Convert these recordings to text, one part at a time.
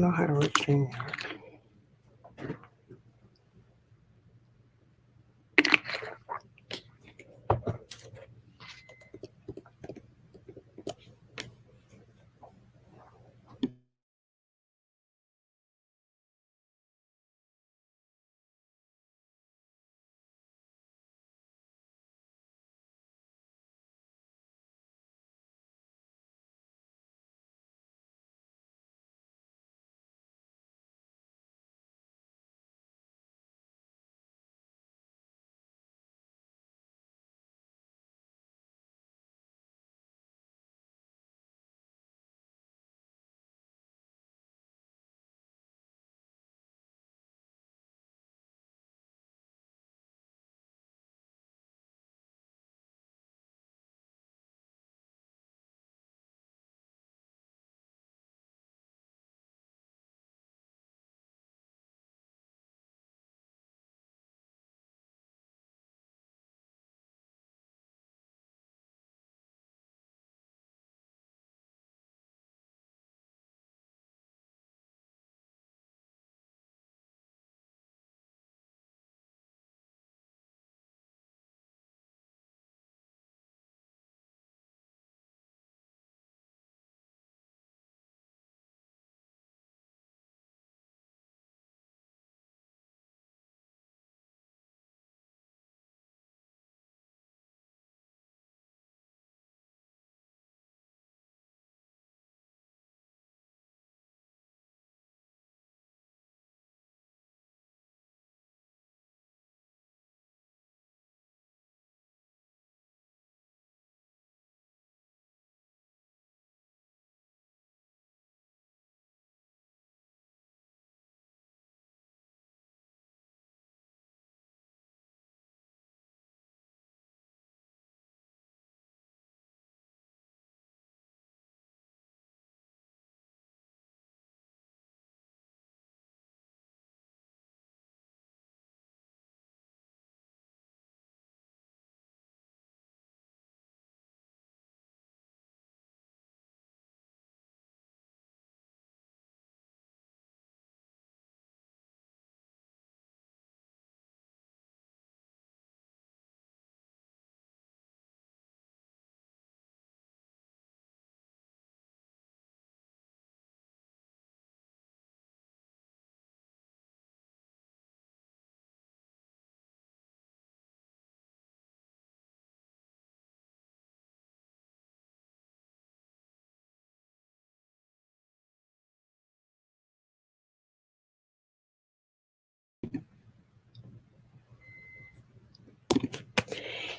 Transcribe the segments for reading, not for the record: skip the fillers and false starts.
know how to work StreamYard.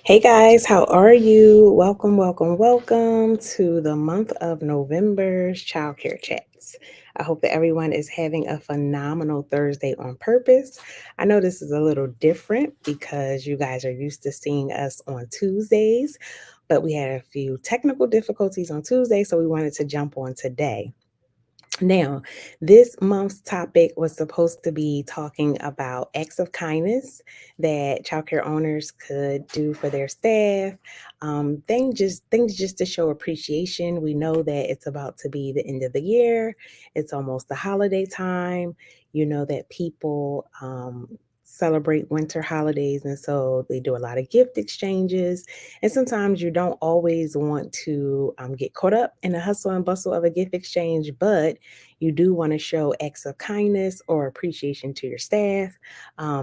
Hey guys, how are you? Welcome to the month of November's Childcare Chats. I hope that everyone is having a phenomenal Thursday on purpose. I know this is a little different because you guys are used to seeing us on Tuesdays, but we had a few technical difficulties on Tuesday, so we wanted to jump on today. Now, this month's topic was supposed to be talking about acts of kindness that childcare owners could do for their staff. Things just to show appreciation. We know that it's about to be the end of the year. It's almost the holiday time. You know that people celebrate winter holidays, and so they do a lot of gift exchanges. And sometimes you don't always want to get caught up in the hustle and bustle of a gift exchange, but you do want to show acts of kindness or appreciation to your staff,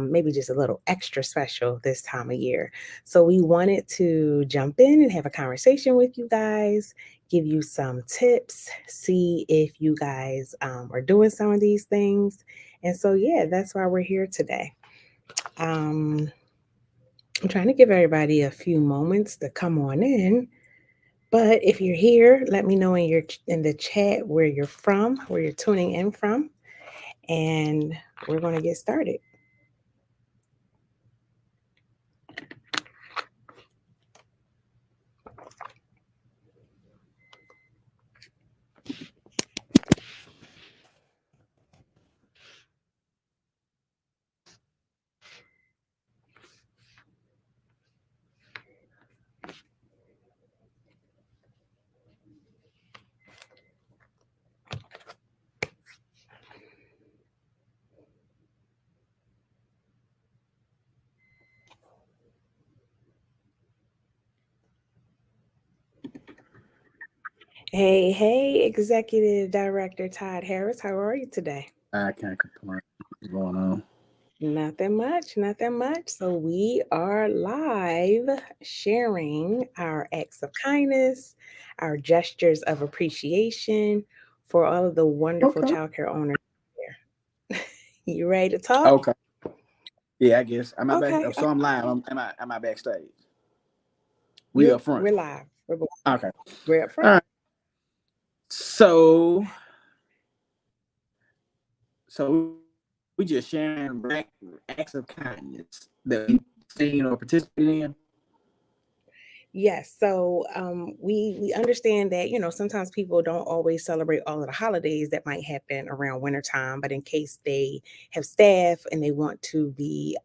maybe just a little extra special this time of year. So we wanted to jump in and have a conversation with you guys, give you some tips, see if you guys are doing some of these things. And so, yeah, that's why we're here today. Um, I'm trying to give everybody a few moments to come on in. But if you're here, let me know in the chat where you're from, where you're tuning in from, and we're going to get started. Hey, hey, Executive Director Todd Harris, how are you today? I can't complain. What's going on? Nothing much, nothing much. So, we are live sharing our acts of kindness, our gestures of appreciation for all of the wonderful Okay. childcare owners there. You ready to talk? Okay. Yeah, I guess. Am I back? Okay, So I'm live. Am I backstage? We you up front. we're live. Okay. We're up All front. right. So we just sharing acts of kindness that we seen or participated in. Yes, so we understand that sometimes people don't always celebrate all of the holidays that might happen around wintertime, but in case they have staff and they want to be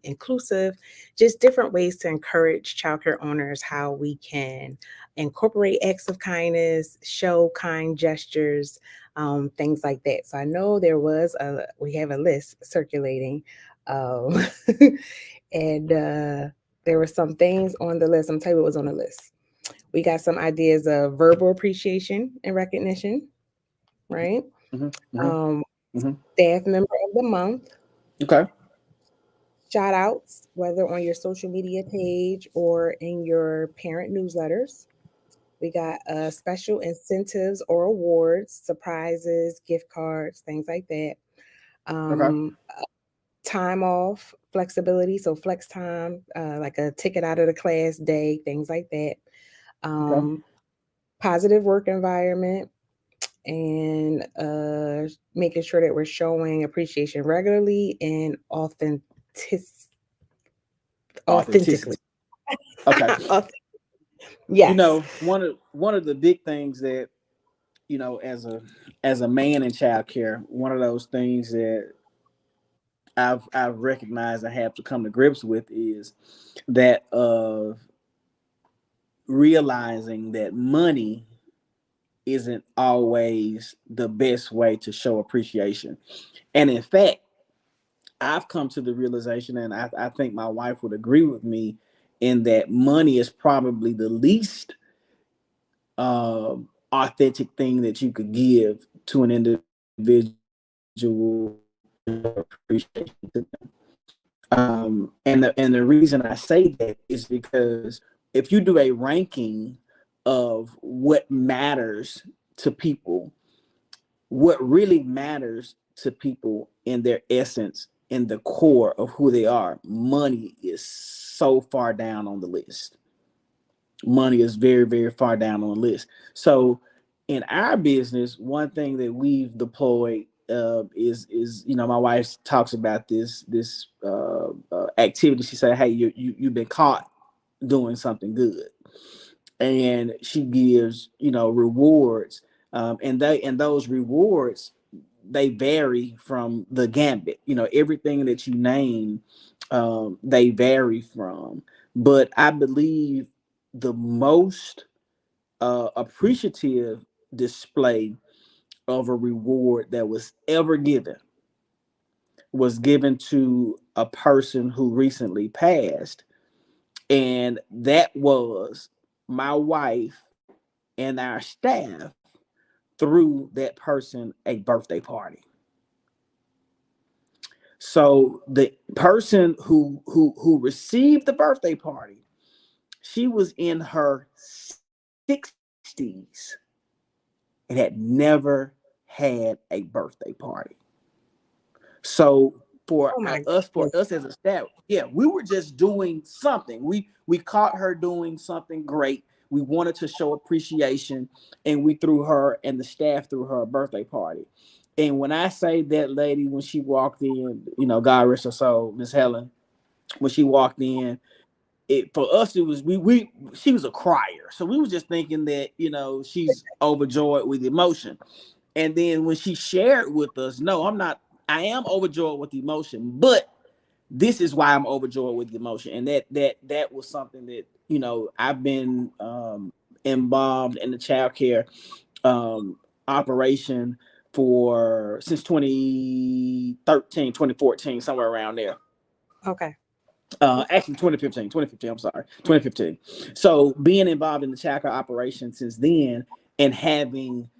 inclusive, just different ways to encourage childcare owners how we can incorporate acts of kindness, show kind gestures, things like that. So I know we have a list circulating, um, and. There were some things on the list. I'm gonna tell you what was on the list. We got some ideas of verbal appreciation and recognition, right? Mm-hmm. Mm-hmm. Um, Mm-hmm. Staff member of the month, Okay. shout outs, whether on your social media page or in your parent newsletters. We got special incentives or awards, surprises, gift cards, things like that. Okay. Um, Time off, flexibility, so flex time, like a ticket out of the class day, things like that. Okay. Um, Positive work environment, and making sure that we're showing appreciation regularly and authentically. Authenticity. Okay. Auth- yes. One of the big things that as a man in childcare, one of those things that I've recognized I have to come to grips with is that of realizing that money isn't always the best way to show appreciation. And in fact, I've come to the realization, and I think my wife would agree with me, in that money is probably the least authentic thing that you could give to an individual appreciation to them. And the reason I say that is because if you do a ranking of what matters to people, what really matters to people in their essence, in the core of who they are, money is so far down on the list. Money is very, very far down on the list. So in our business, one thing that we've deployed is my wife talks about this activity. She said, "Hey, you've been caught doing something good," and she gives rewards, and those rewards, they vary from the gambit. Everything that you name, they vary from. But I believe the most appreciative display of a reward that was ever given was given to a person who recently passed, and that was my wife and our staff threw that person a birthday party. So the person who received the birthday party, she was in her 60s and had never had a birthday party. So for Oh my us goodness. as a staff, yeah, we were just doing something. We caught her doing something great. We wanted to show appreciation, and we threw her and the staff threw her a birthday party. And when I say that lady, when she walked in, God rest her soul, Miss Helen, when she walked in, it for us it was we she was a crier, so we was just thinking that she's overjoyed with emotion. And then when she shared with us, no, I'm not. I am overjoyed with emotion, but this is why I'm overjoyed with emotion. And that was something that I've been involved in the child care operation for since 2013, 2014, somewhere around there. Okay. Okay. Actually 2015, I'm sorry, 2015. So being involved in the child care operation since then, and having,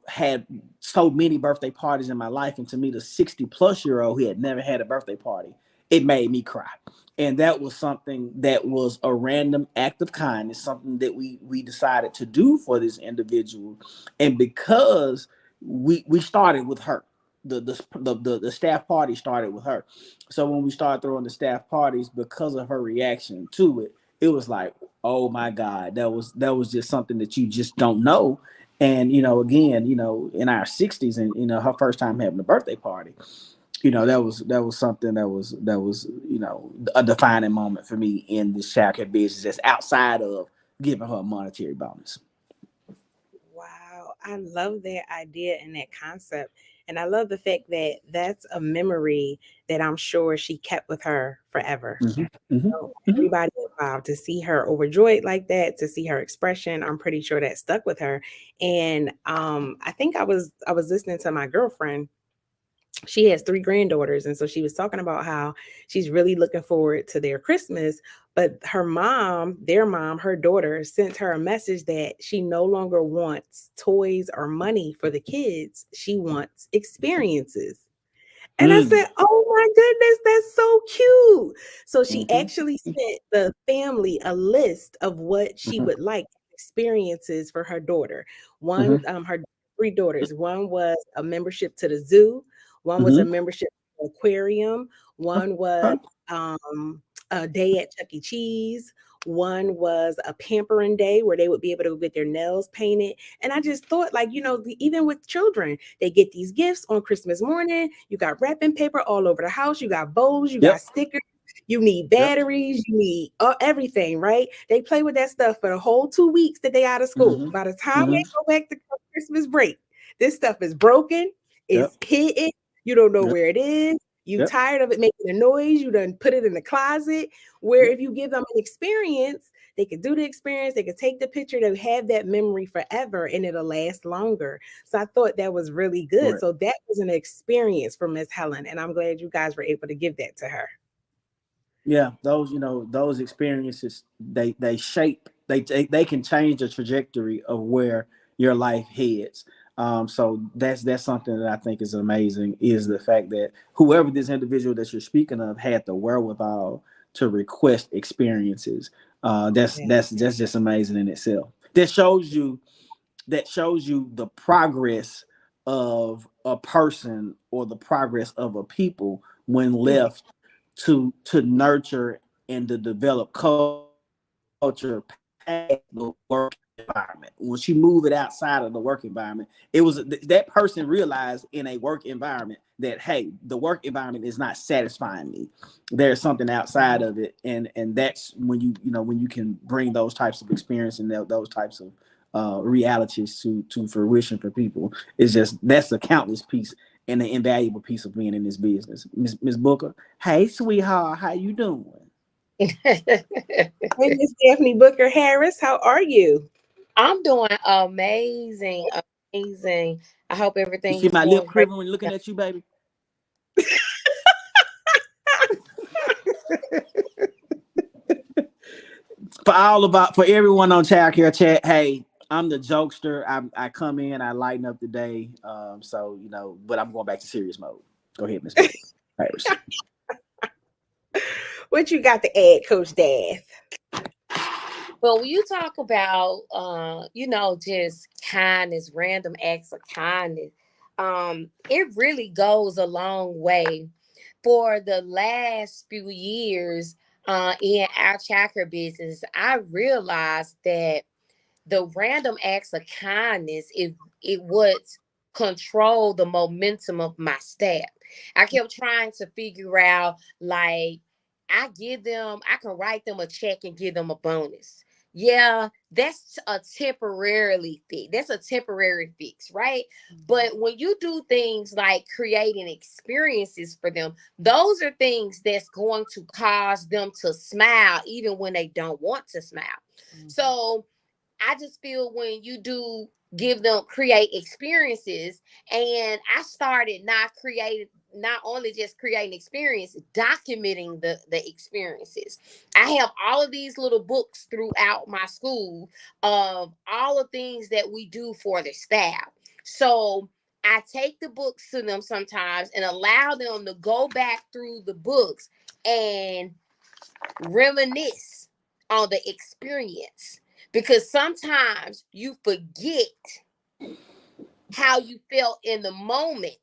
had so many birthday parties in my life, and to me, the 60-plus-year-old who had never had a birthday party, it made me cry. And that was something that was a random act of kindness, something that we decided to do for this individual. And because we started with her, the staff party started with her. So when we started throwing the staff parties, because of her reaction to it, it was like, oh my God, that was just something that you just don't know. And again, in our 60s, and her first time having a birthday party, that was something that was a defining moment for me in this childcare business, that's outside of giving her a monetary bonus. Wow, I love that idea and that concept. And I love the fact that that's a memory that I'm sure she kept with her forever. Hmm. Hmm. So Hmm. everybody involved, to see her overjoyed like that, to see her expression, I'm pretty sure that stuck with her. And I think I was listening to my girlfriend. She has three granddaughters, and so she was talking about how she's really looking forward to their Christmas. But her mom, their mom, her daughter, sent her a message that she no longer wants toys or money for the kids. She wants experiences. And I Mm. said, "Oh my goodness, that's so cute." So she Hmm. actually sent the family a list of what she Hmm. would like experiences for her daughter. One, Hmm. her three daughters. One was a membership to the zoo. One was a Hmm. membership to the aquarium. One was Okay. um, a day at Chuck E. Cheese. One was a pampering day where they would be able to get their nails painted. And I just thought, like, even with children, they get these gifts on Christmas morning. You got wrapping paper all over the house. You got bows. You got Yep. stickers. You need Yep. batteries. You need everything, right? They play with that stuff for the whole 2 weeks that they out of school. Hmm. By the time Hmm. they go back to Christmas break, this stuff is broken. It's Yep. hidden. You don't know Yep. where it is. You Yep. tired of it making a noise. You done put it in the closet. Where Yep. if you give them an experience, they could do the experience, they could take the picture, they have that memory forever, and it'll last longer. So I thought that was really good. Right. So that was an experience for Miss Helen, and I'm glad you guys were able to give that to her. Yeah, those experiences, they shape, they can change the trajectory of where your life heads. So that's something that I think is amazing, is the fact that whoever this individual that you're speaking of had the wherewithal to request experiences. Yeah. That's just amazing in itself. That shows you the progress of a person, or the progress of a people, when Yeah. left to nurture and to develop culture past the work environment. Once you move it outside of the work environment, that person realized in a work environment that, hey, the work environment is not satisfying me. There's something outside of it, and that's when you can bring those types of experience and those types of realities to fruition for people. It's just, that's a countless piece and an invaluable piece of being in this business. Miss Booker, hey sweetheart, how you doing? Hey, Miss Daphne Booker Harris, how are you? I'm doing amazing, amazing. I hope You everything see is my lip going great. quivering when looking at you, baby? For everyone on Childcare Chat, hey, I'm the jokester. I come in, I lighten up the day. So but I'm going back to serious mode. Go ahead, Miss Booker. Harris. What you got to add, Coach Daff? But when you talk about, just kindness, random acts of kindness, it really goes a long way. For the last few years, in our tracker business, I realized that the random acts of kindness, it would control the momentum of my staff. I kept trying to figure out, like, I can write them a check and give them a bonus. Yeah, that's a temporarily fix. That's a temporary fix, right? But when you do things like creating experiences for them, those are things that's going to cause them to smile even when they don't want to smile. Mhm. So I just feel when you do give them create experiences. And I started not only just creating experience, documenting the experiences. I have all of these little books throughout my school of all the things that we do for the staff. So I take the books to them sometimes and allow them to go back through the books and reminisce on the experience, because sometimes you forget how you felt in the moment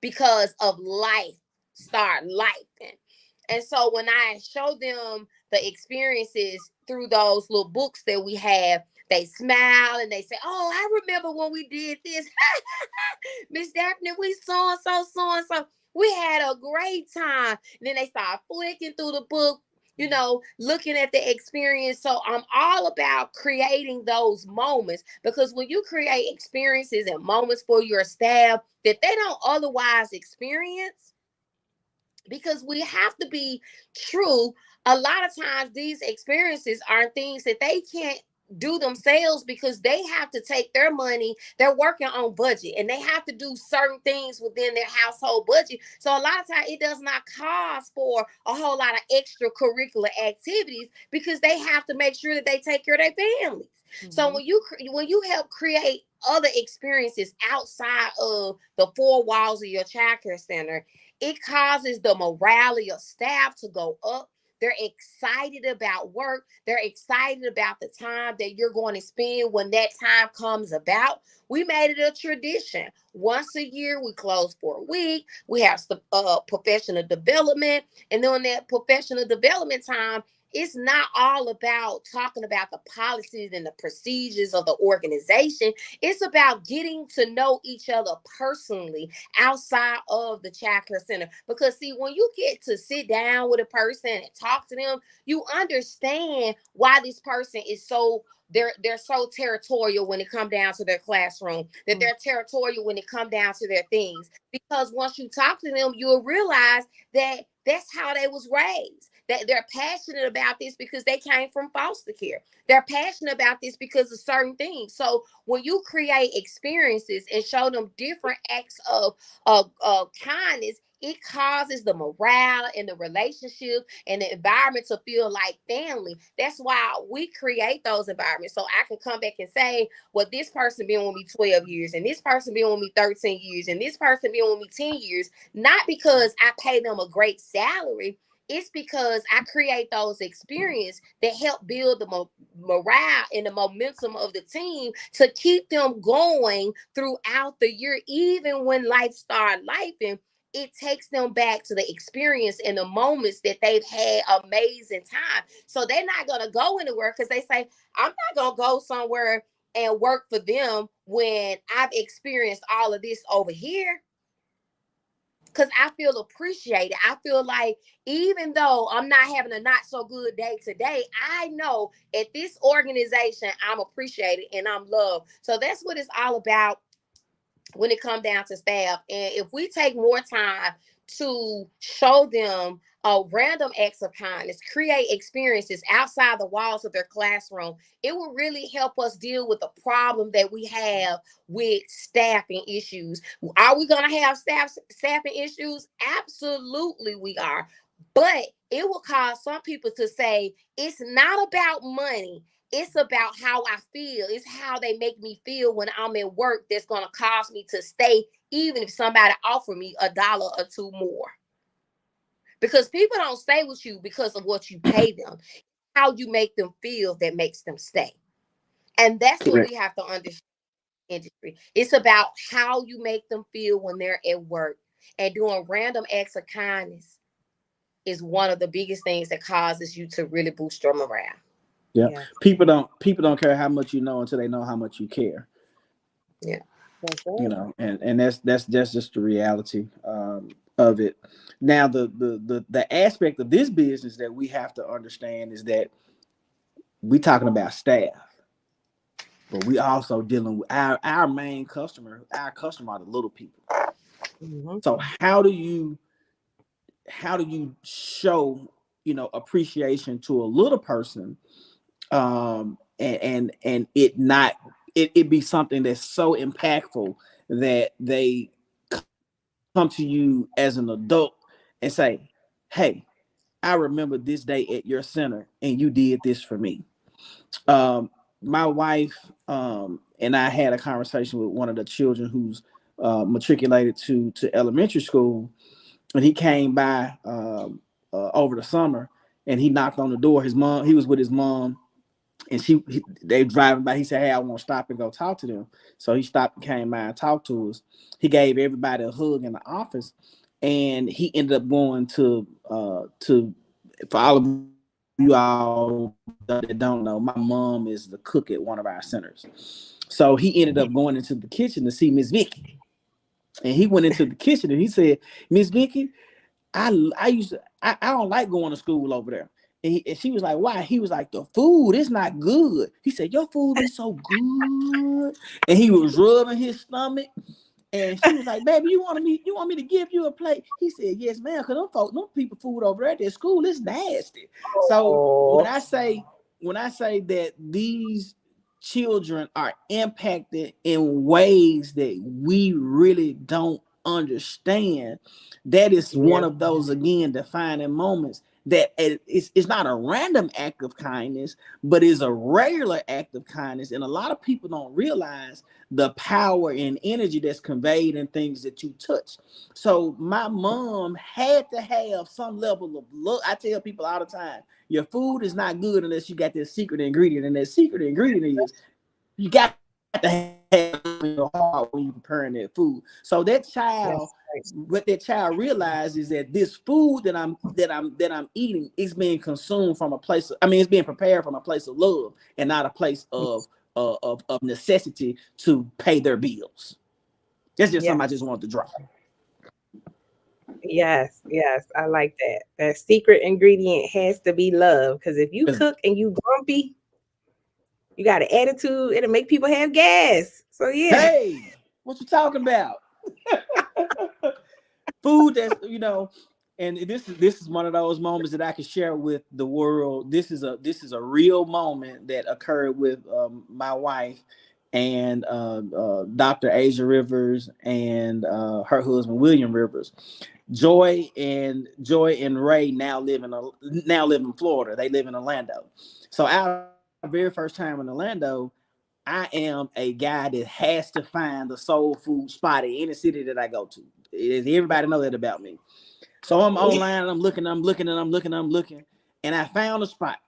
because of life start life. And so when I show them the experiences through those little books that we have, they smile and they say, "Oh, I remember when we did this. Miss Daphne, we so and so. We had a great time." And then they start flicking through the book, looking at the experience. So I'm all about creating those moments, because when you create experiences and moments for your staff that they don't otherwise experience, because we have to be true. A lot of times these experiences are things that they can't do themselves, because they have to take their money, they're working on budget, and they have to do certain things within their household budget. So a lot of times it does not cost for a whole lot of extracurricular activities, because they have to make sure that they take care of their families. Mm-hmm. So when you help create other experiences outside of the four walls of your childcare center, it causes the morale of your staff to go up. They're excited about work. They're excited about the time that you're going to spend when that time comes about. We made it a tradition. Once a year, we close for a week. We have professional development. And then that professional development time, it's not all about talking about the policies and the procedures of the organization. It's about getting to know each other personally outside of the childcare center. Because see, when you get to sit down with a person and talk to them, you understand why this person is so they're so territorial when it come down to their classroom, that they're territorial when it come down to their things. Because once you talk to them, you'll realize that that's how they was raised. That they're passionate about this because they came from foster care. They're passionate about this because of certain things. So when you create experiences and show them different acts of kindness, it causes the morale and the relationship and the environment to feel like family. That's why we create those environments. So I can come back and say, well, this person been with me 12 years, and this person been with me 13 years, and this person been with me 10 years, not because I pay them a great salary. It's because I create those experiences that help build the morale and the momentum of the team to keep them going throughout the year. Even when life starts lifing, it takes them back to the experience and the moments that they've had amazing time. So they're not going to go anywhere because they say, I'm not going to go somewhere and work for them when I've experienced all of this over here. Because I feel appreciated. I feel like even though I'm not having a not so good day today, I know at this organization, I'm appreciated and I'm loved. So that's what it's all about when it comes down to staff. And if we take more time to show them random acts of kindness, create experiences outside the walls of their classroom, it will really help us deal with the problem that we have with staffing issues. Are we going to have staffing issues? Absolutely, we are. But it will cause some people to say it's not about money. It's about how I feel. It's how they make me feel when I'm at work that's going to cause me to stay, even if somebody offer me $1 or two more. Because people don't stay with you because of what you pay them. How you make them feel that makes them stay. And that's what we have to understand in industry. It's about how you make them feel when they're at work. And doing random acts of kindness is one of the biggest things that causes you to really boost your morale. Yeah. People don't care how much you know until they know how much you care. Yeah. And that's just the reality of it. Now the aspect of this business that we have to understand is that we talking about staff, but we also dealing with our main customer. Our customer are the little people. Mm-hmm. So how do you show appreciation to a little person, and it not it be something that's so impactful that they come to you as an adult and say, hey, I remember this day at your center and you did this for me. um, my wife and I had a conversation with one of the children who's matriculated to elementary school, and he came by over the summer, and he knocked on the door. His mom, he was with his mom, and they driving by. He said, "Hey, I want to stop and go talk to them." So he stopped and came by and talked to us. He gave everybody a hug in the office, and he ended up going to for all of you all that don't know, my mom is the cook at one of our centers. So he ended up going into the kitchen to see Miss Vicky, and he went into the kitchen and he said, "Miss Vicky, I don't like going to school over there." And she was like, "Why?" He was like, "The food is not good." He said, "Your food is so good." And he was rubbing his stomach. And she was like, "Baby, you want me to give you a plate?" He said, "Yes, ma'am, because them people food over there at their school is nasty." So Oh, when I say that these children are impacted in ways that we really don't understand, that is yeah, one of those, again, defining moments that it's not a random act of kindness, but is a regular act of kindness. And a lot of people don't realize the power and energy that's conveyed in things that you touch. So my mom had to have some level of look. I tell people all the time, your food is not good unless you got this secret ingredient. And that secret ingredient is you got to have in your heart when you're preparing that food. So that child, yes, what that child realizes is that this food that I'm eating is being consumed from a place of, I mean, it's being prepared from a place of love and not a place of necessity to pay their bills. That's just something I just yes, wanted to drop. yes, yes. I like that. That secret ingredient has to be love. Because if you 'Cause, cook and you grumpy, you got an attitude, it'll make people have gas. So yeah. hey, what you talking about? Food that's, and this is one of those moments that I can share with the world. This is a real moment that occurred with my wife and Dr. Asia Rivers and her husband William Rivers. Joy and Ray now live in Florida. They live in Orlando. So our very first time in Orlando, I am a guy that has to find the soul food spot in any city that I go to. Everybody know that about me. So I'm online and I'm looking, and I found a spot.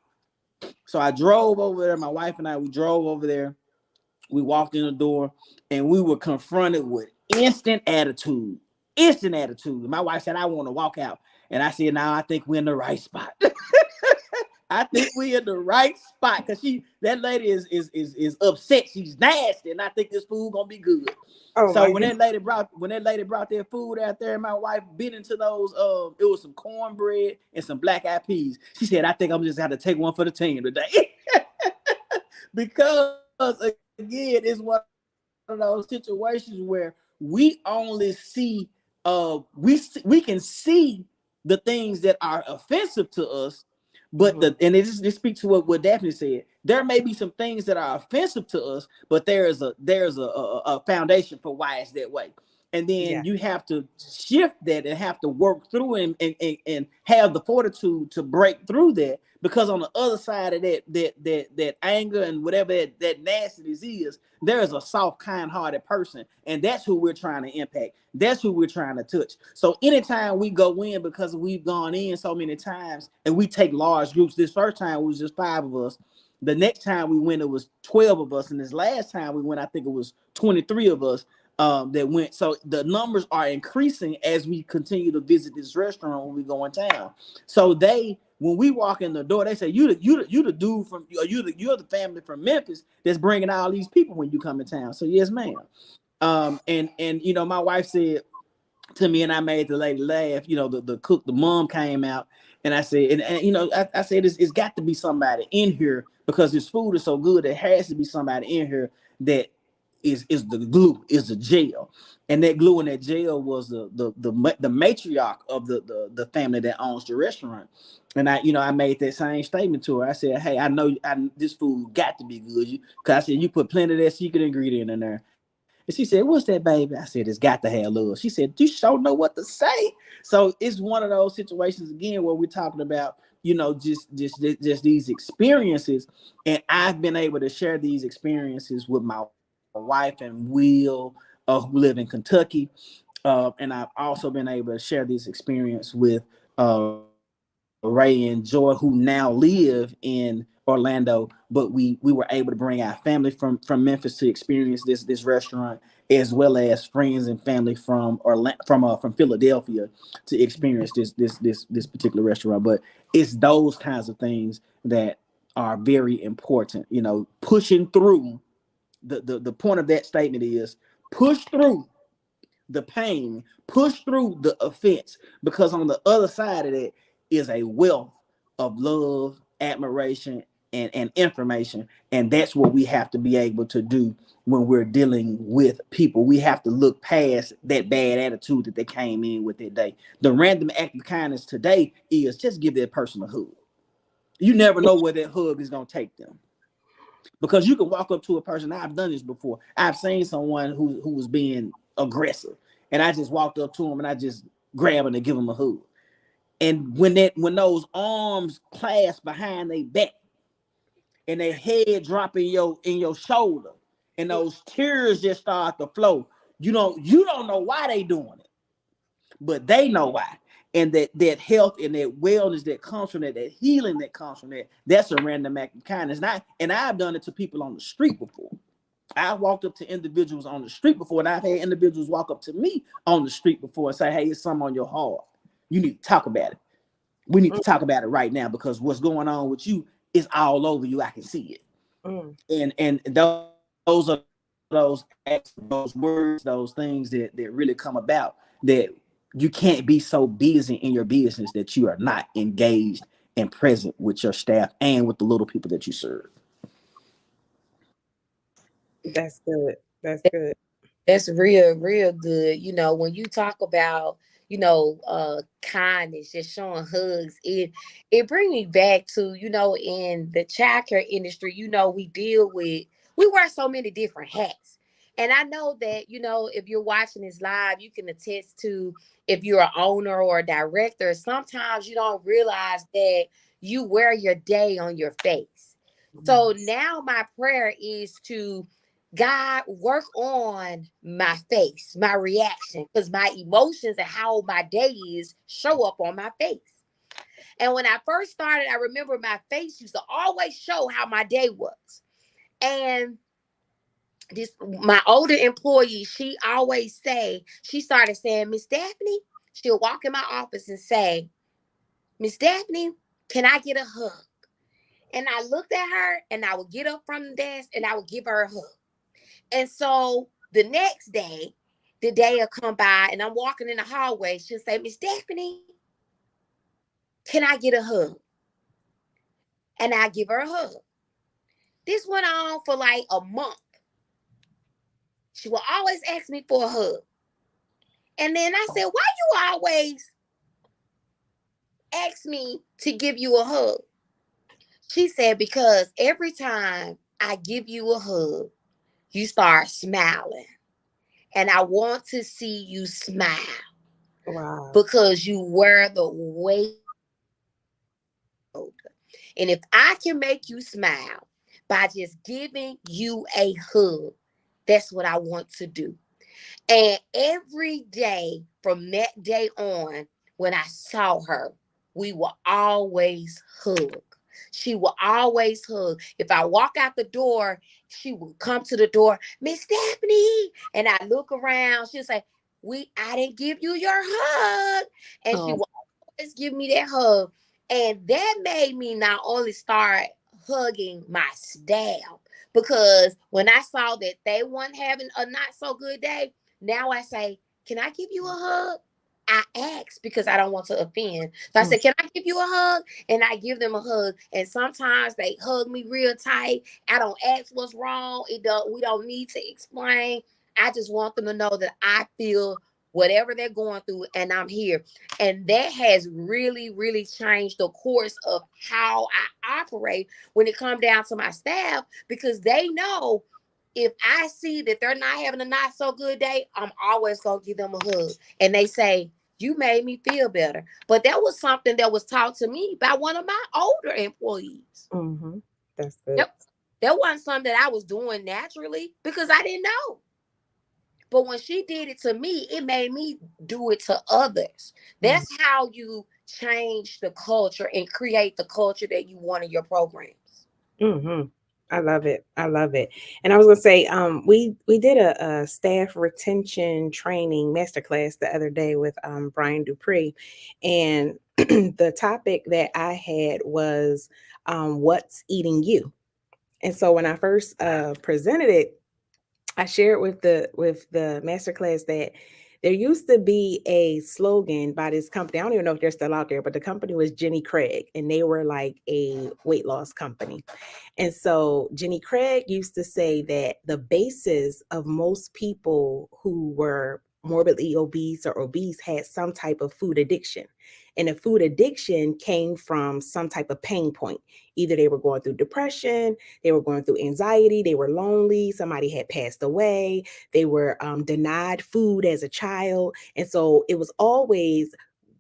So I drove over there. My wife and I, we drove over there. We walked in the door, and we were confronted with instant attitude. Instant attitude. My wife said, "I want to walk out," and I said, "Now I think we're in the right spot." I think we in the right spot because that lady is upset. She's nasty, and I think this food gonna be good. Oh So my when goodness. that lady brought their food out there, my wife bit into those. It was some cornbread and some black eyed peas. She said, "I think I'm just gonna take one for the team today," because again, it's one of those situations where we only see we can see the things that are offensive to us, but and this speaks to what Daphne said. There may be some things that are offensive to us, but there's a foundation for why it's that way. And then Yeah. you have to shift that and have to work through and have the fortitude to break through that, because on the other side of that anger and whatever that nastiness is, there is a soft, kind-hearted person, and that's who we're trying to impact. That's who we're trying to touch. So anytime we go in, because we've gone in so many times and we take large groups. This first time it was just 5 of us. The next time we went, it was 12 of us, and this last time we went, I think it was 23 of us that went. So the numbers are increasing as we continue to visit this restaurant when we go in town. So when we walk in the door, they say, "You the dude from, you're the family from Memphis that's bringing all these people when you come in town." So yes, ma'am. And my wife said to me, and I made the lady laugh. The cook, the mom came out, and I said, I said, it's got to be somebody in here because this food is so good. There has to be somebody in here that is the glue, is the gel. And that glue in that gel was the matriarch of the family that owns the restaurant. And I made that same statement to her. I said, hey, I know this food got to be good. Because I said, you put plenty of that secret ingredient in there. And she said, what's that, baby? I said, it's got to have love. She said, you sure know what to say. So it's one of those situations again where we're talking about, just these experiences. And I've been able to share these experiences with my wife and Will, who live in Kentucky. And I've also been able to share this experience with Ray and Joy, who now live in Orlando. But we were able to bring our family from Memphis to experience this restaurant, as well as friends and family from from Philadelphia to experience this particular restaurant. But it's those kinds of things that are very important. Pushing through the point of that statement is push through the pain, push through the offense, because on the other side of that is a wealth of love, admiration, and information. And that's what we have to be able to do when we're dealing with people. We have to look past that bad attitude that they came in with that day. The random act of kindness today is just give that person a hug. You never know where that hug is going to take them. Because you can walk up to a person. I've done this before. I've seen someone who was being aggressive, and I just walked up to him and I just grab him and give him a hug. And when those arms clasp behind their back and their head drop in your shoulder, and those tears just start to flow, you don't know why they doing it, but they know why. And that health and that wellness that comes from that healing that comes from that's a random act of kindness. And I've done it to people on the street before. I walked up to individuals on the street before, and I've had individuals walk up to me on the street before and say, hey, it's something on your heart. You need to talk about it. We need to Mm, talk about it right now, because what's going on with you is all over you. I can see it. mm. And those are those acts, those words, those things that really come about, that you can't be so busy in your business that you are not engaged and present with your staff and with the little people that you serve. That's good. That's good. That's real, real good. When you talk about, kindness, just showing hugs, it brings me back to, in the childcare industry, we wear so many different hats. And I know that, if you're watching this live, you can attest to, if you're an owner or a director, sometimes you don't realize that you wear your day on your face. So Yes. now my prayer is to God, work on my face, my reaction, because my emotions and how my day is show up on my face. And when I first started, I remember my face used to always show how my day was. And this my older employee, she started saying, Miss Daphne, she'll walk in my office and say, Miss Daphne, can I get a hug? And I looked at her and I would get up from the desk and I would give her a hug. And so the next day, the day will come by and I'm walking in the hallway. She'll say, Miss Stephanie, can I get a hug? And I give her a hug. This went on for like a month. She will always ask me for a hug. And then I said, why you always ask me to give you a hug? She said, because every time I give you a hug, you start smiling. And I want to see you smile Wow. because you wear the weight. And if I can make you smile by just giving you a hug, that's what I want to do. And every day from that day on, when I saw her, we will always hug. She will always hug. If I walk out the door, she will come to the door, Miss Stephanie. And I look around, she'll say, I didn't give you your hug. And she Oh, will always give me that hug. And that made me not only start hugging my staff, because when I saw that they weren't having a not so good day, now I say, can I give you a hug? ask because I don't want to offend. So I Mm, said, "Can I give you a hug?" And I give them a hug. And sometimes they hug me real tight. I don't ask what's wrong. We don't need to explain. I just want them to know that I feel whatever they're going through and I'm here. And that has really, really changed the course of how I operate when it comes down to my staff, because they know if I see that they're not having a not so good day, I'm always gonna give them a hug. And they say, "You made me feel better." But that was something that was taught to me by one of my older employees. mm-hmm. That's good. Yep. That wasn't something that I was doing naturally because I didn't know. But when she did it to me, it made me do it to others. Mm, That's how you change the culture and create the culture that you want in your programs. mm-hmm. I love it. I love it. And I was gonna say, we did a staff retention training masterclass the other day with Brian Dupree, and the topic that I had was what's eating you. And so when I first presented it, I shared with the masterclass that there used to be a slogan by this company. I don't even know if they're still out there, but the company was Jenny Craig, and they were like a weight loss company. And so Jenny Craig used to say that the basis of most people who were morbidly obese or obese had some type of food addiction. And the food addiction came from some type of pain point. Either they were going through depression, they were going through anxiety, they were lonely, somebody had passed away, they were denied food as a child. And so it was always,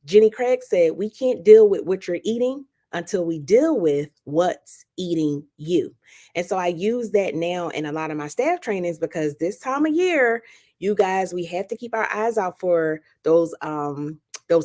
Jenny Craig said, we can't deal with what you're eating until we deal with what's eating you. And so I use that now in a lot of my staff trainings, because this time of year, you guys, we have to keep our eyes out for those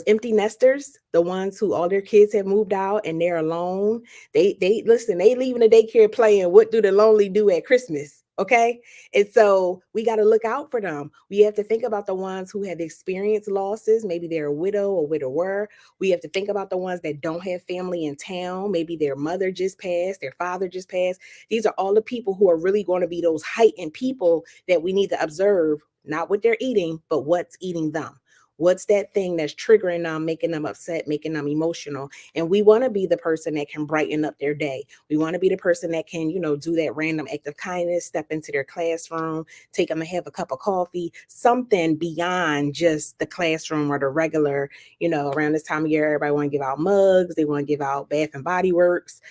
empty nesters, the ones who all their kids have moved out and they're alone. They listen, they leaving the daycare playing what do the lonely do at Christmas? Okay. And so we got to look out for them. We have to think about the ones who have experienced losses. Maybe they're a widow or widower. We have to think about the ones that don't have family in town. Maybe their mother just passed, their father just passed. These are all the people who are really going to be those heightened people that we need to observe, not what they're eating, but what's eating them. What's that thing that's triggering them, making them upset, making them emotional? And we want to be the person that can brighten up their day. We want to be the person that can, do that random act of kindness, step into their classroom, take them to have a cup of coffee, something beyond just the classroom or the regular, around this time of year, everybody want to give out mugs. They want to give out Bath and Body Works.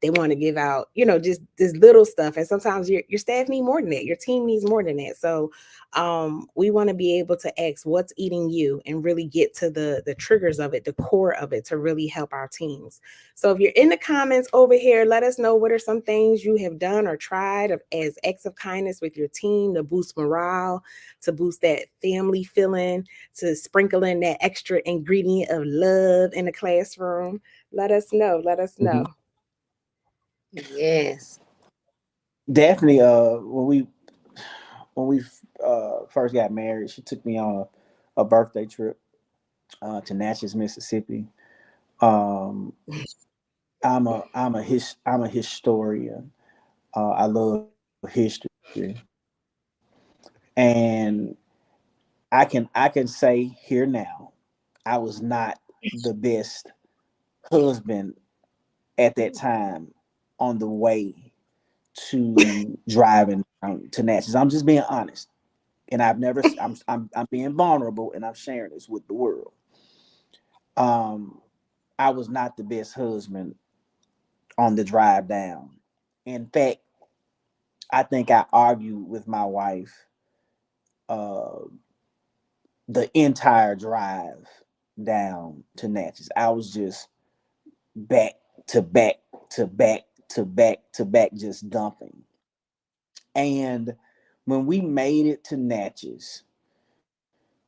They want to give out, just this little stuff. And sometimes your staff need more than that. Your team needs more than that. So we want to be able to ask what's eating you and really get to the triggers of it, the core of it, to really help our teams. So if you're in the comments over here, let us know what are some things you have done or tried as acts of kindness with your team to boost morale, to boost that family feeling, to sprinkle in that extra ingredient of love in the classroom. Let us know. Let us know. Mhm. Yes. Definitely. When we first got married, she took me on a birthday trip to Natchez, Mississippi. Um, I'm a historian. I love history, and I can say here now, I was not the best husband at that time on the way to driving to Natchez. I'm just being honest, and I'm being vulnerable, and I'm sharing this with the world. Um, I was not the best husband on the drive down. In fact, I think I argued with my wife uh, the entire drive down to Natchez. I was just back to back to back to back to back, just dumping. And when we made it to Natchez,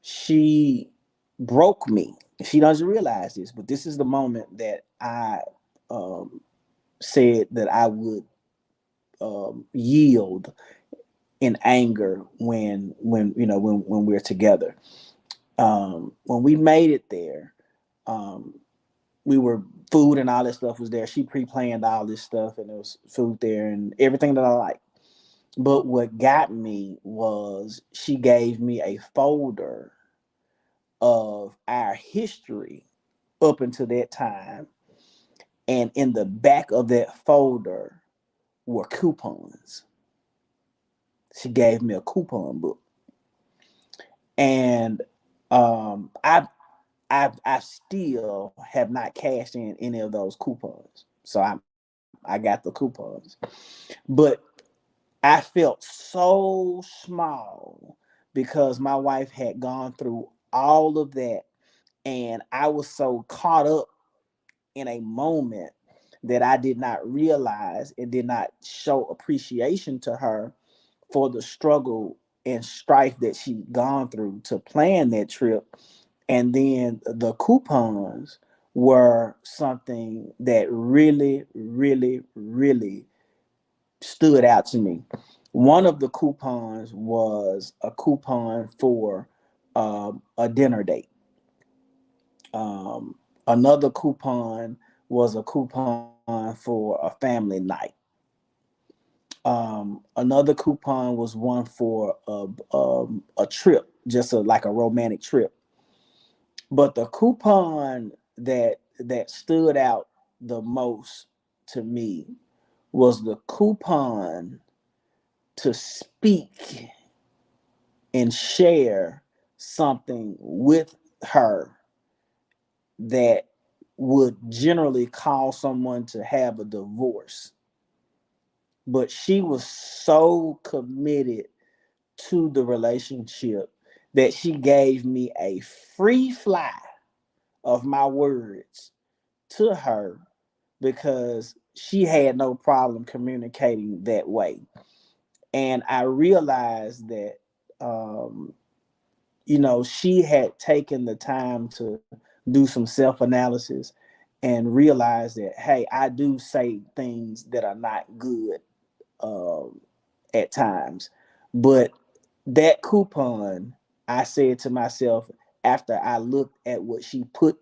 she broke me. She doesn't realize this, but this is the moment that I um, said that I would yield in anger when we're together. When we made it there, um, we were food and all that stuff was there. She pre-planned all this stuff, and there was food there and everything that I like. But what got me was she gave me a folder of our history up until that time. And in the back of that folder were coupons. She gave me a coupon book. And I still have not cashed in any of those coupons. So I got the coupons. But I felt so small because my wife had gone through all of that, and I was so caught up in a moment that I did not realize and did not show appreciation to her for the struggle and strife that she'd gone through to plan that trip. And then the coupons were something that really, really, really stood out to me. One of the coupons was a coupon for a dinner date. Another coupon was a coupon for a family night. Another coupon was one for a trip, just like a romantic trip. But the coupon that stood out the most to me was the coupon to speak and share something with her that would generally cause someone to have a divorce. But she was so committed to the relationship that she gave me a free fly of my words to her because she had no problem communicating that way. And I realized that, she had taken the time to do some self analysis and realize that, hey, I do say things that are not good um, at times. But that coupon, I said to myself after I looked at what she put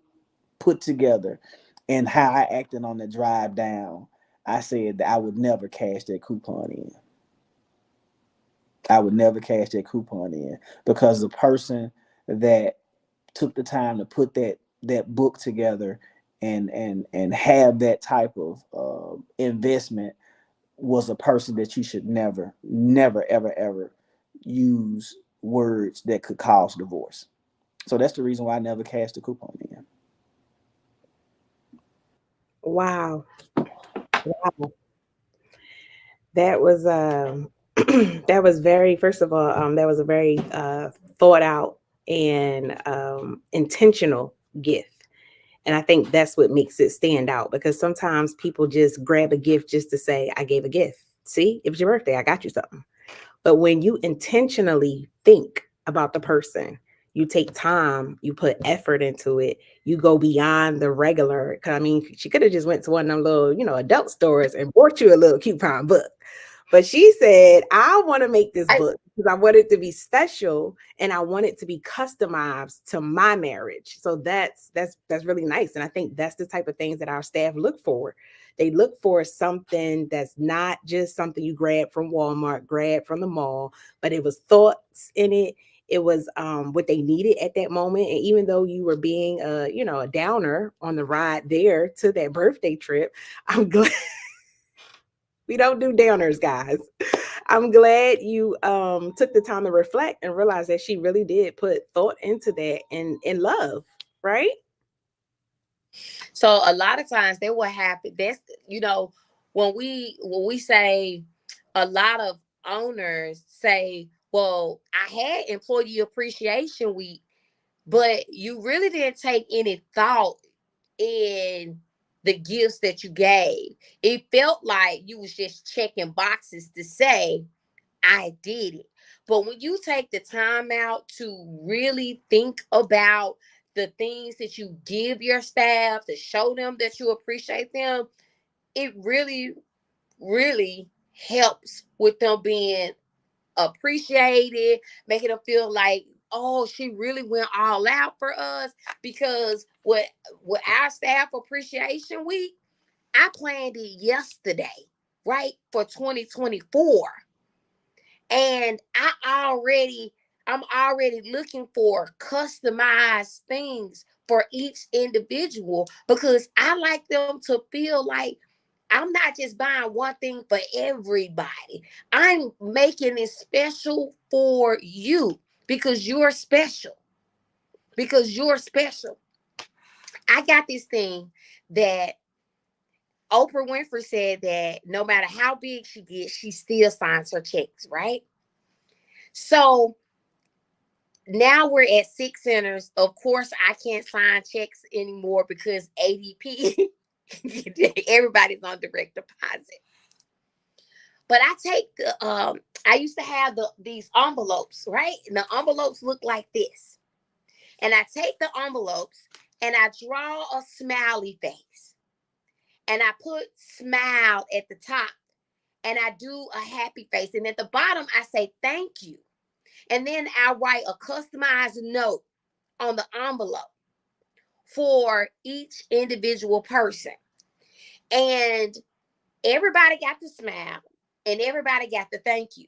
together and how I acted on the drive down, I said that I would never cash that coupon in. I would never cash that coupon in because the person that took the time to put that book together and have that type of investment was a person that you should never, never, ever, ever use words that could cause divorce. So that's the reason why I never cashed the coupon in. Wow. Wow. That was that was very, first of all, that was a very thought out and intentional gift. And I think that's what makes it stand out, because sometimes people just grab a gift just to say, I gave a gift. See, it was your birthday, I got you something. But when you intentionally think about the person, you take time, you put effort into it, you go beyond the regular. 'Cause I mean, she could have just went to one of them little, adult stores and bought you a little coupon book. But she said, I want to make this I, book because I want it to be special and I want it to be customized to my marriage. So that's really nice. And I think that's the type of things that our staff look for. They look for something that's not just something you grab from Walmart, grab from the mall, but it was thoughts in it. It was what they needed at that moment. And even though you were being a downer on the ride there to that birthday trip, I'm glad we don't do downers, guys. I'm glad you took the time to reflect and realize that she really did put thought into that and in love, right? so a lot of times that what happen. That's when we say a lot of owners say, "Well, I had employee appreciation week," but you really didn't take any thought in the gifts that you gave. It felt like you was just checking boxes to say, I did it. But when you take the time out to really think about the things that you give your staff to show them that you appreciate them, it really, really helps with them being appreciated, making them feel like, oh, she really went all out for us. Because with our staff appreciation week, I planned it yesterday, right, for 2024. And I'm already looking for customized things for each individual because I like them to feel like I'm not just buying one thing for everybody. I'm making it special for you because you're special. Because you're special. I got this thing that Oprah Winfrey said that no matter how big she gets, she still signs her checks, right? So now we're at 6 centers. Of course, I can't sign checks anymore because ADP, everybody's on direct deposit. But I take the I used to have these envelopes, right? And the envelopes look like this. And I take the envelopes and I draw a smiley face. And I put smile at the top. And I do a happy face. And at the bottom, I say thank you. And then I write a customized note on the envelope for each individual person. And everybody got the smile and everybody got the thank you.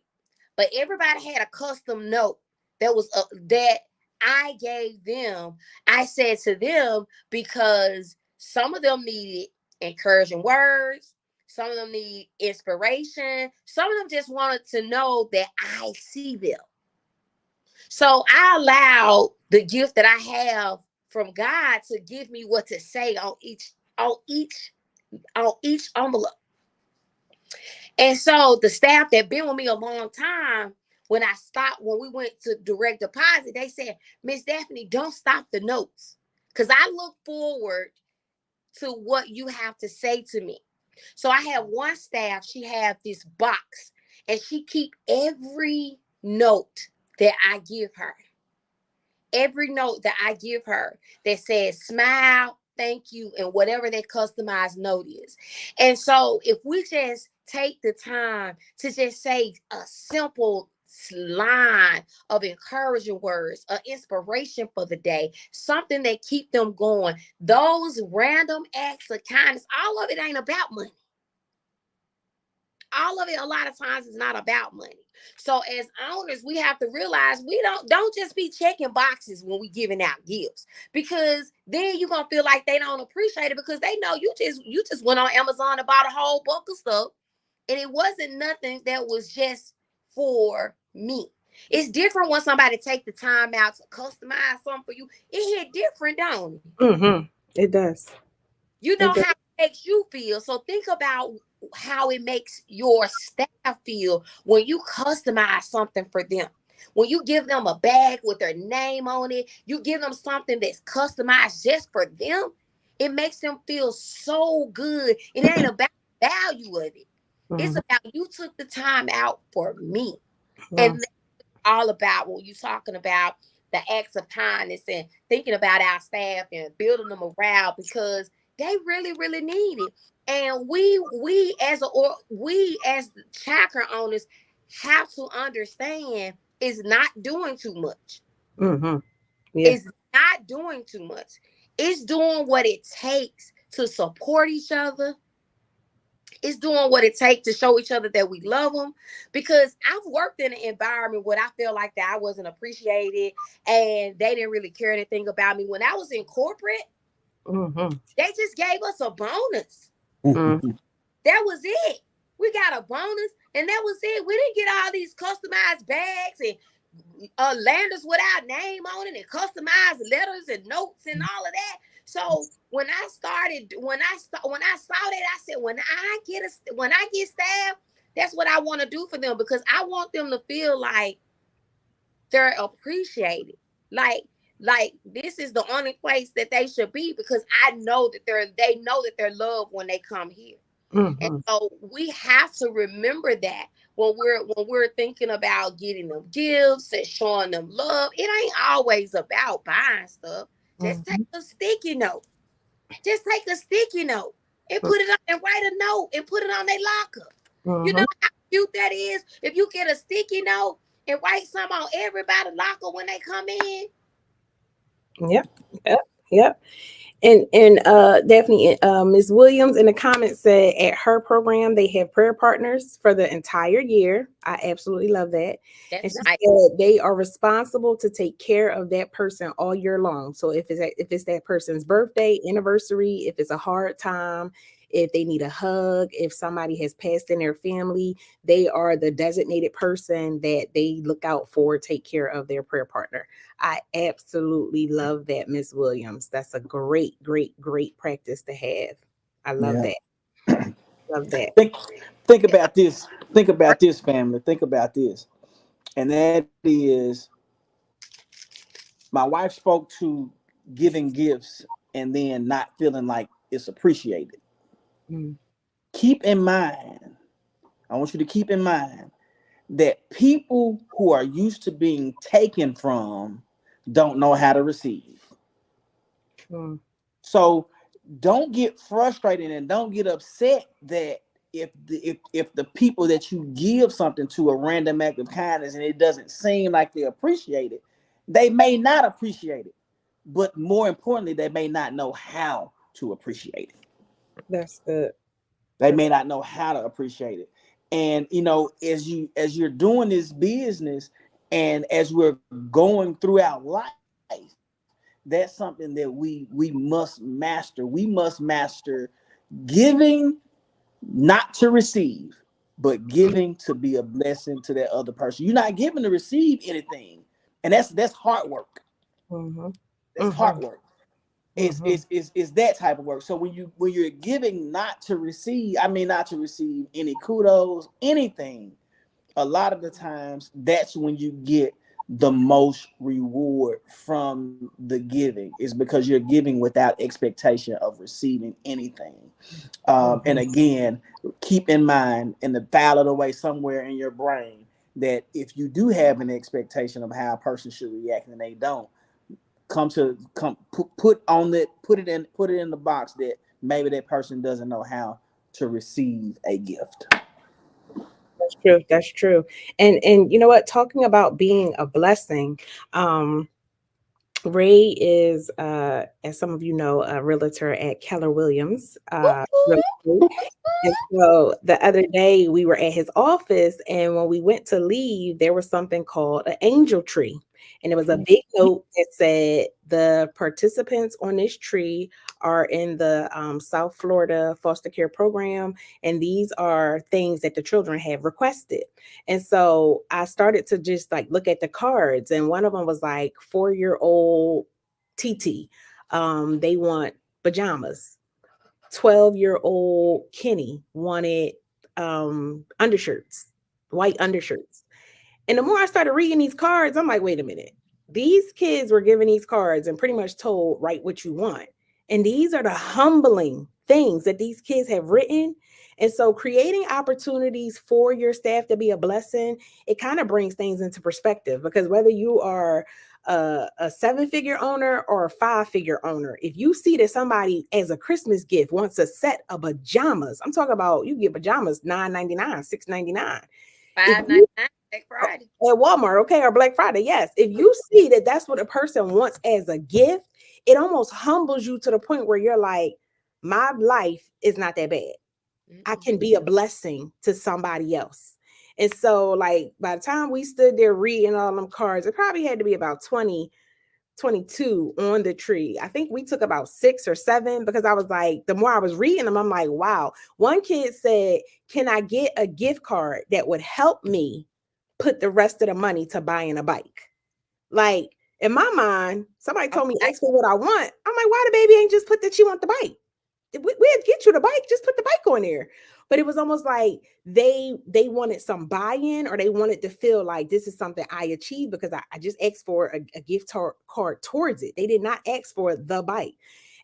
But everybody had a custom note that I gave them. I said to them because some of them needed encouraging words. Some of them need inspiration. Some of them just wanted to know that I see them. So I allow the gift that I have from God to give me what to say on each envelope. And so the staff that been with me a long time, when we went to direct deposit, they said, Miss Daphne, don't stop the notes. Because I look forward to what you have to say to me. So I have one staff, she have this box and she keep every note that I give her. Every note that I give her that says smile, thank you, and whatever that customized note is. And so if we just take the time to just say a simple line of encouraging words, an inspiration for the day, something that keep them going, those random acts of kindness, all of it ain't about money. All of it a lot of times is not about money. So as owners, we have to realize we don't just be checking boxes when we giving out gifts, because then you're gonna feel like they don't appreciate it because they know you just went on Amazon and bought a whole bulk of stuff and it wasn't nothing that was just for me. It's different when somebody take the time out to customize something for you. It hit different, don't it? Mm-hmm. It does. You It know does. how it makes you feel. So think about how it makes your staff feel when you customize something for them. When you give them a bag with their name on it, you give them something that's customized just for them. It makes them feel so good. And it ain't about the value of it. It's Mm-hmm. about you took the time out for me. And Wow. that's all about when you're talking about the acts of kindness and thinking about our staff and building them around because they really, really need it. And we as the childcare owners have to understand it's not doing too much. Mm-hmm. Yeah. It's not doing too much. It's doing what it takes to support each other. It's doing what it takes to show each other that we love them, because I've worked in an environment where I feel like that I wasn't appreciated and they didn't really care anything about me. When I was in corporate, Mm-hmm. they just gave us a bonus. Mm-hmm. That was it. We got a bonus and that was it. We didn't get all these customized bags and landers with our name on it and customized letters and notes and all of that. So when I saw that, I said, when I get staff, that's what I want to do for them, because I want them to feel like they're appreciated. Like like this is the only place that they should be, because I know that they know that they're loved when they come here. And Mm-hmm. so we have to remember that when we're thinking about getting them gifts and showing them love. It ain't always about buying stuff. Just take Mm-hmm. a sticky note. Just take a sticky note and put it on and write a note and put it on their locker. You Mm-hmm. know how cute that is? If you get a sticky note and write some on everybody's locker when they come in. Yep. Yep. Yep. And definitely, Ms. Williams in the comments said at her program they have prayer partners for the entire year. I absolutely love that. And That's she nice. said they are responsible to take care of that person all year long. So if it's that person's birthday, anniversary, if it's a hard time, if they need a hug, if somebody has passed in their family, they are the designated person that they look out for, take care of their prayer partner. I absolutely love that, Miss Williams. That's a great, great, great practice to have. I love Yeah. that. Love that. Think about this. Think about this, family. Think about this. And that is, my wife spoke to giving gifts and then not feeling like it's appreciated. Mm, Keep in mind, I want you to keep in mind that people who are used to being taken from don't know how to receive. mm, So don't get frustrated and don't get upset that if the people that you give something to a random act of kindness and it doesn't seem like they appreciate it, they may not appreciate it. But more importantly, they may not know how to appreciate it. that's good. They That's may not know how to appreciate it. And as you're doing this business and as we're going throughout life, that's something that we must master. We must master giving not to receive, but giving to be a blessing to that other person. You're not giving to receive anything. And that's hard work. mm-hmm, That's mm-hmm, hard work. It's, mm-hmm, it's it's it's that type of work. So when you're giving not to receive, I mean not to receive any kudos, anything, a lot of the times that's when you get the most reward from the giving, is because you're giving without expectation of receiving anything. And mm-hmm. again, keep in mind in the file of the way somewhere in your brain that if you do have an expectation of how a person should react and they don't, come put it in the box that maybe that person doesn't know how to receive a gift. That's true. That's true. And you know what? Talking about being a blessing, um, Ray is, as some of you know, a realtor at Keller Williams. Real estate. And so the other day we were at his office, and when we went to leave, there was something called an angel tree. And it was a big note that said the participants on this tree are in the South Florida foster care program, and these are things that the children have requested. And so I started to just like look at the cards, and one of them was like 4-year-old TT. They want pajamas. 12-year-old Kenny wanted undershirts, white undershirts. And the more I started reading these cards, I'm like, wait a minute. These kids were given these cards and pretty much told, write what you want. And these are the humbling things that these kids have written. And so creating opportunities for your staff to be a blessing, it kind of brings things into perspective, because whether you are a 7-figure owner or a 5-figure owner, if you see that somebody as a Christmas gift wants a set of pajamas, I'm talking about you get pajamas $9.99, $6.99. If you 5.99 Black Friday. at Walmart, okay, or Black Friday, yes. If you see that that's what a person wants as a gift, it almost humbles you to the point where you're like, my life is not that bad. I Mm-mm. can be a blessing to somebody else. And so, like, by the time we stood there reading all them cards, it probably had to be about 22 on the tree. I think we took about 6 or 7, because I was like, the more I was reading them, I'm like, wow. One kid said, can I get a gift card that would help me put the rest of the money to buying a bike? Like, in my mind, somebody Oh, told me, nice. ask for what I want. I'm like, why the baby ain't just put that she want the bike? We'd get you the bike, just put the bike on there. But it was almost like they wanted some buy-in, or they wanted to feel like this is something I achieved because I just asked for a card towards it. They did not ask for the bike.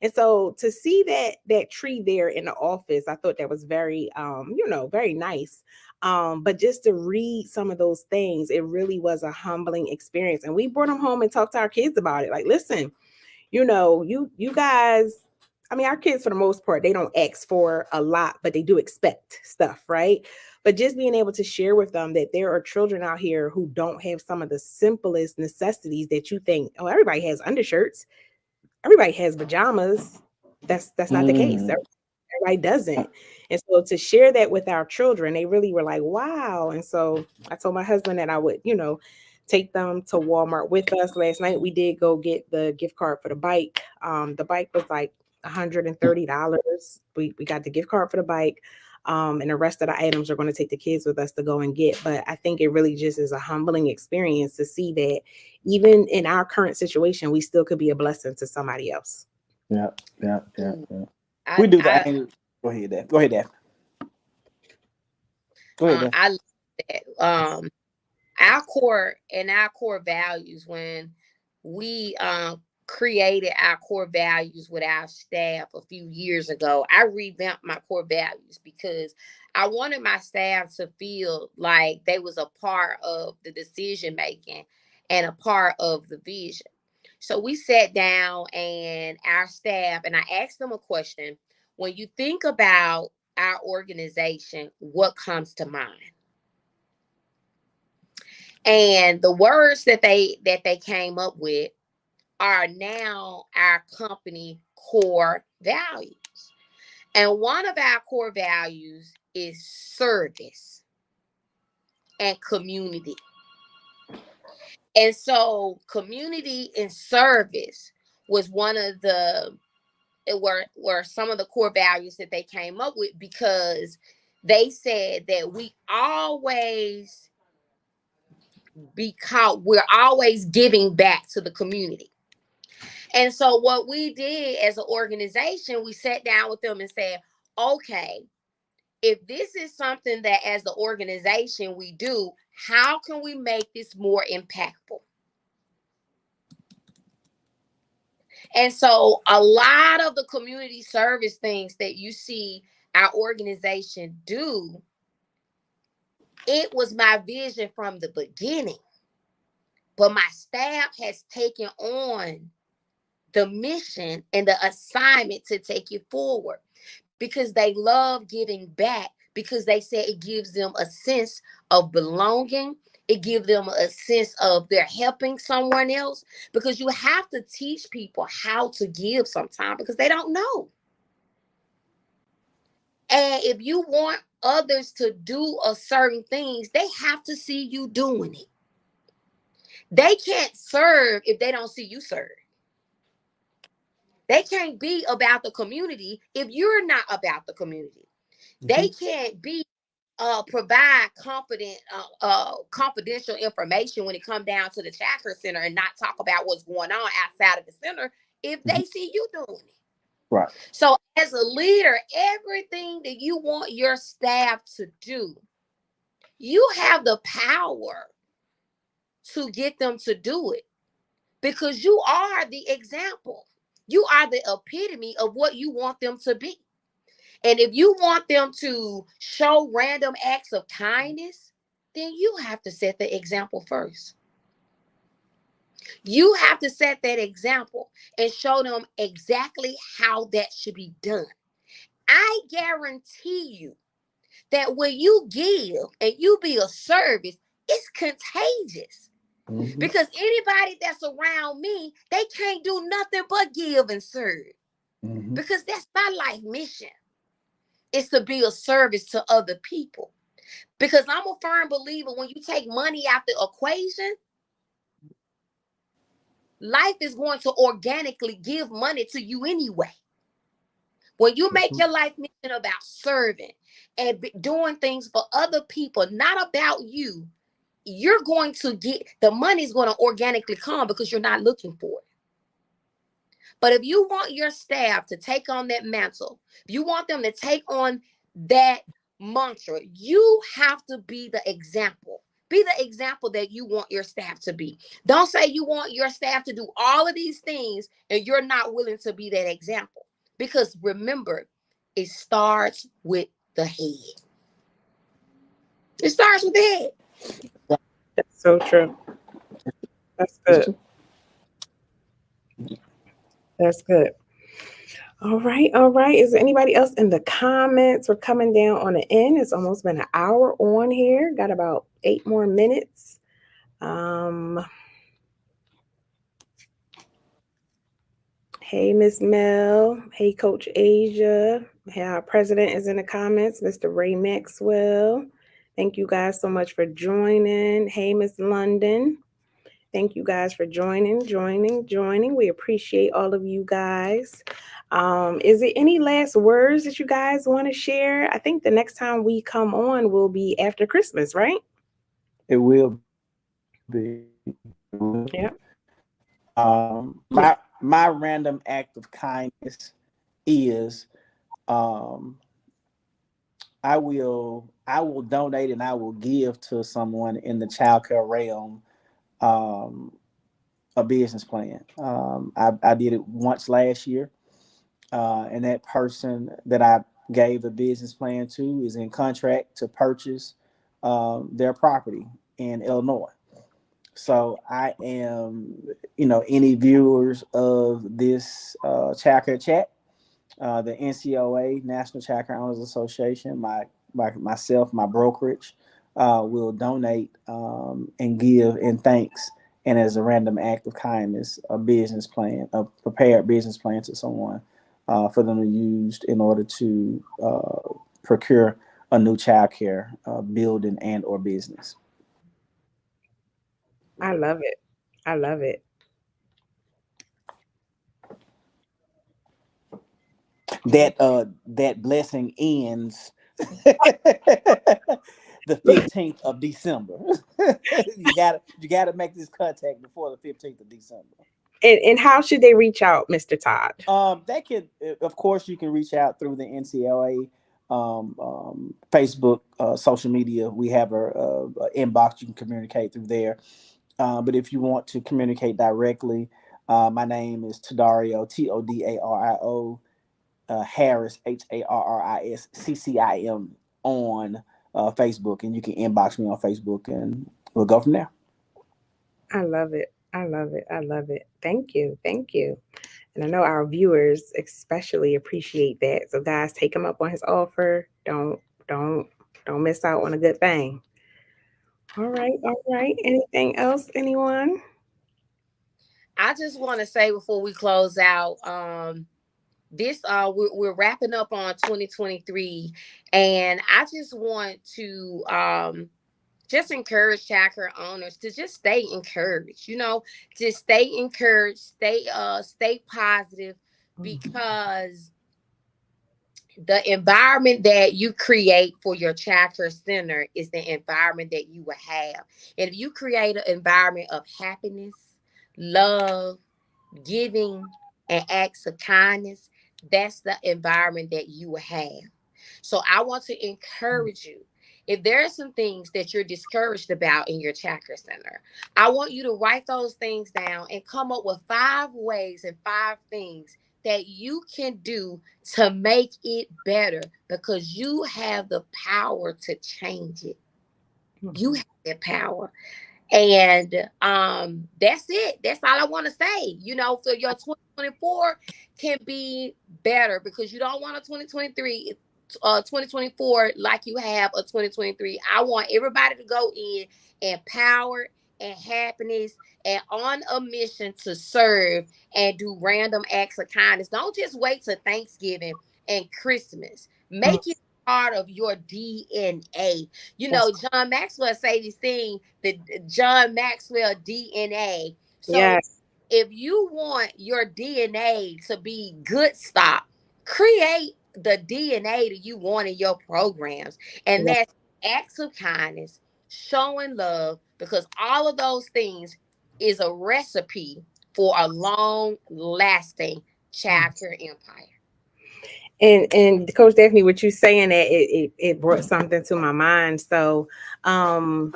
And so to see that tree there in the office, I thought that was very very nice. But just to read some of those things, it really was a humbling experience. And we brought them home and talked to our kids about it. Like, listen, you guys, I mean, our kids for the most part, they don't ask for a lot, but they do expect stuff, right? But just being able to share with them that there are children out here who don't have some of the simplest necessities that you think, oh, everybody has undershirts, everybody has pajamas. that's not the case. Everybody doesn't. And so to share that with our children, they really were like, wow. And so I told my husband that I would, take them to Walmart with us. Last night we did go get the gift card for the bike. The bike was like $130. We got the gift card for the bike. And the rest of the items are going to take the kids with us to go and get. But I think it really just is a humbling experience to see that even in our current situation, we still could be a blessing to somebody else. Yeah. We do that. Go ahead, Daph. Go ahead, Daph. I love that. Our core values, when we created our core values with our staff a few years ago, I revamped my core values because I wanted my staff to feel like they was a part of the decision making and a part of the vision. So we sat down and our staff, and I asked them a question. When you think about our organization, what comes to mind? And the words that they came up with are now our company core values. And one of our core values is service and community. And so community and service was one of the were some of the core values that they came up with, because they said that we're always giving back to the community. And so what we did as an organization, we sat down with them and said, okay, if this is something that as the organization we do, how can we make this more impactful? And so a lot of the community service things that you see our organization do, it was my vision from the beginning. But my staff has taken on the mission and the assignment to take it forward, because they love giving back, because they say it gives them a sense of belonging. It gives them a sense of they're helping someone else, because you have to teach people how to give sometimes because they don't know. And if you want others to do a certain things, they have to see you doing it. They can't serve if they don't see you serve. They can't be about the community if you're not about the community. They can't be provide confidential information when it comes down to the childcare center and not talk about what's going on outside of the center if they see you doing it. Right. So as a leader, everything that you want your staff to do, you have the power to get them to do it, because you are the example. You are the epitome of what you want them to be. And if you want them to show random acts of kindness, then you have to set the example first. You have to set that example and show them exactly how that should be done. I guarantee you that when you give and you be a service, it's contagious. Because anybody that's around me, they can't do nothing but give and serve. Because that's my life mission. It's to be a service to other people. Because I'm a firm believer, when you take money out the equation, life is going to organically give money to you anyway. When you make your life mission about serving and doing things for other people, not about you, you're going to get, the money's going to organically come because you're not looking for it. But if you want your staff to take on that mantle, if you want them to take on that mantra, you have to be the example. Be the example that you want your staff to be. Don't say you want your staff to do all of these things and you're not willing to be that example. Because remember, it starts with the head. It starts with the head. That's so true. That's good. That's good. All right. All right. Is there anybody else in the comments? We're coming down on the end. It's almost been an hour on here. Got about 8 more minutes. Hey, Miss Mel. Hey, Coach Asia. Hey, our president is in the comments, Mr. Ray Maxwell. Thank you guys so much for joining. Hey, Miss London. Thank you guys for joining. We appreciate all of you guys. Is there any last words that you guys want to share? I think the next time we come on will be after Christmas, right? It will be. Yeah. My random act of kindness is I will donate and I will give to someone in the childcare realm a business plan. I did it once last year, and that person that I gave a business plan to is in contract to purchase their property in Illinois. So I am, any viewers of this Childcare Chat, the NCOA, National Childcare Owners Association, myself, my brokerage, will donate and give in thanks and as a random act of kindness, a business plan, a prepared business plan to someone for them to use in order to procure a new childcare building and or business. I love it. I love it. That blessing ends the 15th of December. you gotta make this contact before the 15th of December. And how should they reach out, Mr. Todd? They can, of course, you can reach out through the NCLA, Facebook, social media. We have a inbox. You can communicate through there. But if you want to communicate directly, my name is Tadario, Todario, Harris, HARRISCCIM on Facebook, and you can inbox me on Facebook, and we'll go from there. I love it. I love it. I love it. Thank you. Thank you. And I know our viewers especially appreciate that. So guys, take him up on his offer. Don't don't miss out on a good thing. All right. All right. Anything else? Anyone? I just want to say before we close out, this we're wrapping up on 2023, and I just want to just encourage childcare owners to just stay encouraged, just stay encouraged, stay positive, because the environment that you create for your childcare center is the environment that you will have. And if you create an environment of happiness, love, giving, and acts of kindness, that's the environment that you will have. So I want to encourage you. If there are some things that you're discouraged about in your chakra center, I want you to write those things down and come up with 5 ways and 5 things that you can do to make it better, because you have the power to change it. You have that power. And that's it. That's all I want to say. So your 2024 can be better, because you don't want a 2024 like you have a 2023. I want everybody to go in empowered and happiness and on a mission to serve and do random acts of kindness. Don't just wait till Thanksgiving and Christmas. Make it part of your DNA. John Maxwell say this thing, the John Maxwell DNA. So Yes. if you want your DNA to be good stock, create the DNA that you want in your programs. And Yes. that's acts of kindness, showing love, because all of those things is a recipe for a long lasting chapter empire. And Coach Daphne, what you saying that it brought something to my mind. So a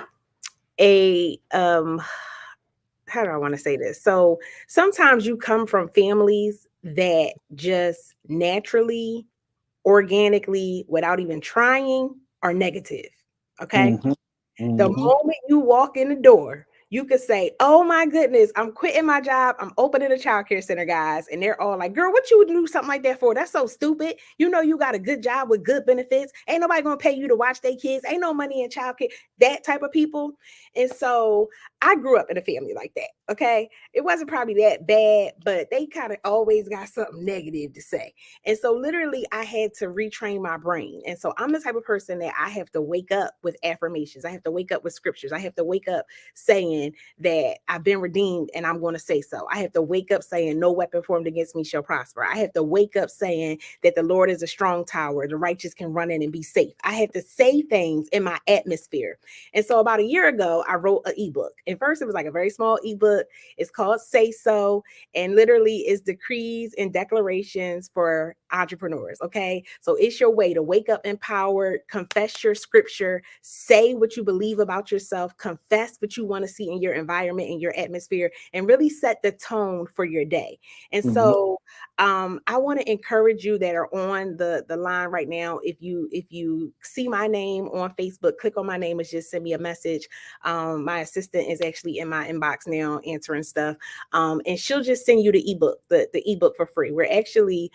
how do I want to say this? So sometimes you come from families that just naturally, organically, without even trying, are negative. Okay. Mm-hmm. The Mm-hmm. moment you walk in the door, you could say, "Oh my goodness, I'm quitting my job. I'm opening a childcare center, guys." And they're all like, "Girl, what you would do something like that for? That's so stupid. You got a good job with good benefits. Ain't nobody gonna pay you to watch their kids. Ain't no money in childcare." That type of people. And so I grew up in a family like that. Okay. It wasn't probably that bad, but they kind of always got something negative to say. And so literally I had to retrain my brain. And so I'm the type of person that I have to wake up with affirmations. I have to wake up with scriptures. I have to wake up saying that I've been redeemed and I'm going to say so. I have to wake up saying no weapon formed against me shall prosper. I have to wake up saying that the Lord is a strong tower. The righteous can run in and be safe. I have to say things in my atmosphere. And so about a year ago, I wrote an ebook. And first, it was like a very small ebook. It's called Say So, and literally is decrees and declarations for entrepreneurs. Okay. So it's your way to wake up empowered, confess your scripture, say what you believe about yourself, confess what you want to see in your environment, in your atmosphere, and really set the tone for your day. And Mhm. so I want to encourage you that are on the line right now. If you see my name on Facebook, click on my name and just send me a message. My assistant is actually in my inbox now answering stuff. And she'll just send you the ebook, the ebook for free. We're actually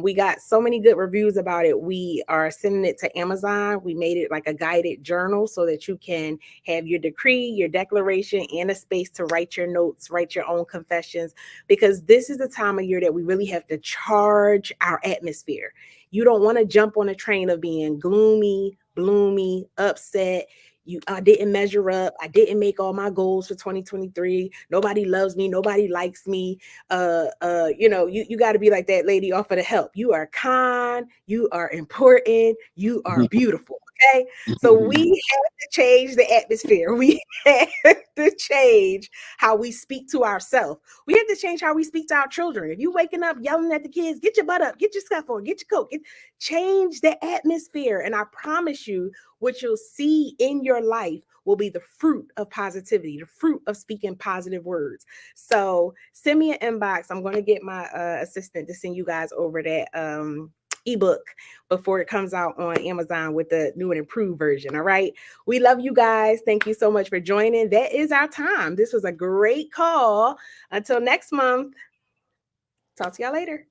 we got so many good reviews about it. We are sending it to Amazon. We made it like a guided journal so that you can have your decree, your declaration, and a space to write your notes, write your own confessions, because this is the time of year that we really have to charge our atmosphere. You don't want to jump on a train of being gloomy, gloomy, upset. I didn't measure up. I didn't make all my goals for 2023. Nobody loves me. Nobody likes me. You got to be like that lady off of The Help. You are kind. You are important. You are beautiful. Okay. So we have to change the atmosphere. We have to change how we speak to ourselves. We have to change how we speak to our children. If you waking up yelling at the kids, get your butt up, get your stuff on, get your coat, change the atmosphere. And I promise you, what you'll see in your life will be the fruit of positivity, the fruit of speaking positive words. So send me an inbox. I'm going to get my assistant to send you guys over that ebook before it comes out on Amazon with the new and improved version. All right. We love you guys. Thank you so much for joining. That is our time. This was a great call. Until next month. Talk to y'all later.